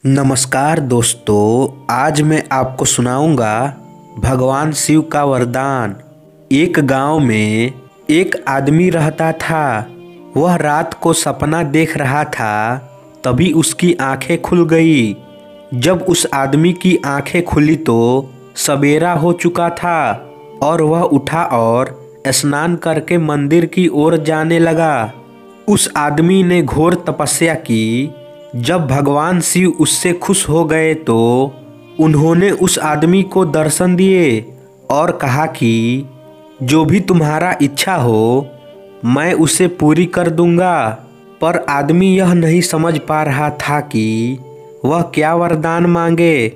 नमस्कार दोस्तों, आज मैं आपको सुनाऊंगा भगवान शिव का वरदान। एक गांव में एक आदमी रहता था। वह रात को सपना देख रहा था, तभी उसकी आंखें खुल गई। जब उस आदमी की आंखें खुली तो सवेरा हो चुका था और वह उठा और स्नान करके मंदिर की ओर जाने लगा। उस आदमी ने घोर तपस्या की। जब भगवान शिव उससे खुश हो गए तो उन्होंने उस आदमी को दर्शन दिए और कहा कि जो भी तुम्हारा इच्छा हो मैं उसे पूरी कर दूंगा। पर आदमी यह नहीं समझ पा रहा था कि वह क्या वरदान मांगे।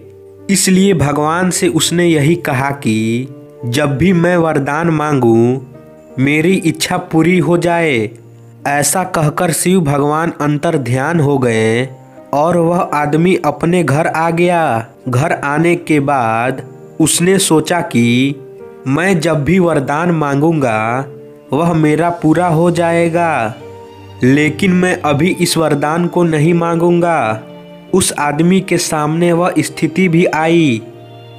इसलिए भगवान से उसने यही कहा कि जब भी मैं वरदान मांगूं मेरी इच्छा पूरी हो जाए। ऐसा कहकर शिव भगवान अंतर ध्यान हो गए और वह आदमी अपने घर आ गया। घर आने के बाद उसने सोचा कि मैं जब भी वरदान मांगूंगा वह मेरा पूरा हो जाएगा, लेकिन मैं अभी इस वरदान को नहीं मांगूंगा। उस आदमी के सामने वह स्थिति भी आई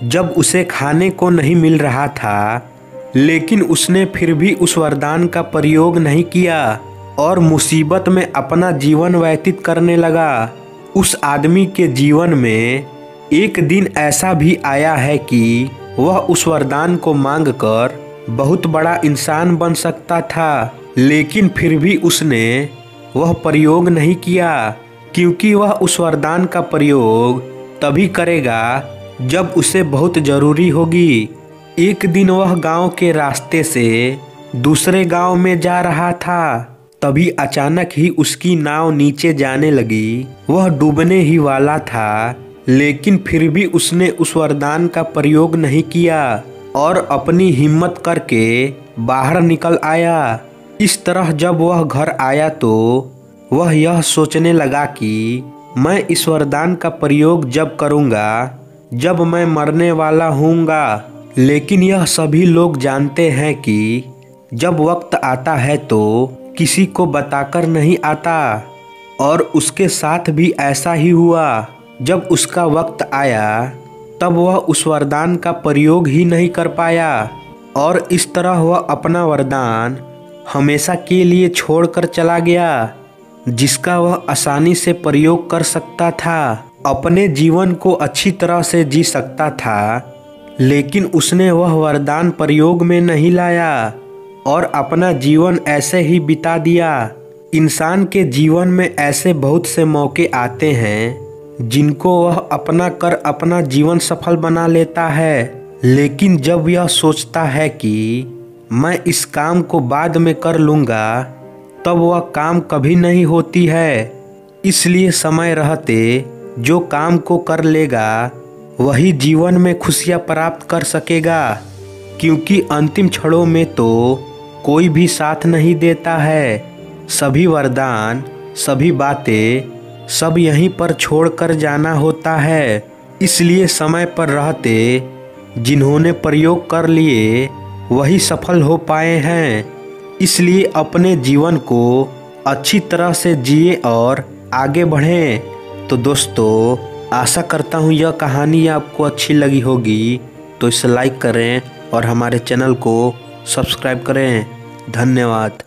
जब उसे खाने को नहीं मिल रहा था, लेकिन उसने फिर भी उस वरदान का प्रयोग नहीं किया और मुसीबत में अपना जीवन व्यतीत करने लगा। उस आदमी के जीवन में एक दिन ऐसा भी आया है कि वह उस वरदान को मांगकर बहुत बड़ा इंसान बन सकता था, लेकिन फिर भी उसने वह प्रयोग नहीं किया, क्योंकि वह उस वरदान का प्रयोग तभी करेगा जब उसे बहुत जरूरी होगी। एक दिन वह गांव के रास्ते से दूसरे गांव में जा रहा था, तभी अचानक ही उसकी नाव नीचे जाने लगी। वह डूबने ही वाला था, लेकिन फिर भी उसने उस वरदान का प्रयोग नहीं किया और अपनी हिम्मत करके बाहर निकल आया। इस तरह जब वह घर आया तो वह यह सोचने लगा कि मैं इस वरदान का प्रयोग जब करूँगा जब मैं मरने वाला हूँगा। लेकिन यह सभी लोग जानते हैं कि जब वक्त आता है तो किसी को बताकर नहीं आता, और उसके साथ भी ऐसा ही हुआ। जब उसका वक्त आया तब वह उस वरदान का प्रयोग ही नहीं कर पाया और इस तरह वह अपना वरदान हमेशा के लिए छोड़कर चला गया, जिसका वह आसानी से प्रयोग कर सकता था, अपने जीवन को अच्छी तरह से जी सकता था। लेकिन उसने वह वरदान प्रयोग में नहीं लाया और अपना जीवन ऐसे ही बिता दिया। इंसान के जीवन में ऐसे बहुत से मौके आते हैं जिनको वह अपना कर अपना जीवन सफल बना लेता है, लेकिन जब यह सोचता है कि मैं इस काम को बाद में कर लूँगा, तब वह काम कभी नहीं होती है। इसलिए समय रहते जो काम को कर लेगा वही जीवन में खुशियाँ प्राप्त कर सकेगा, क्योंकि अंतिम क्षणों में तो कोई भी साथ नहीं देता है। सभी वरदान, सभी बातें सब यहीं पर छोड़कर जाना होता है। इसलिए समय पर रहते जिन्होंने प्रयोग कर लिए वही सफल हो पाए हैं। इसलिए अपने जीवन को अच्छी तरह से जिए और आगे बढ़ें। तो दोस्तों, आशा करता हूँ यह कहानी आपको अच्छी लगी होगी, तो इसे लाइक करें और हमारे चैनल को सब्सक्राइब करें। धन्यवाद।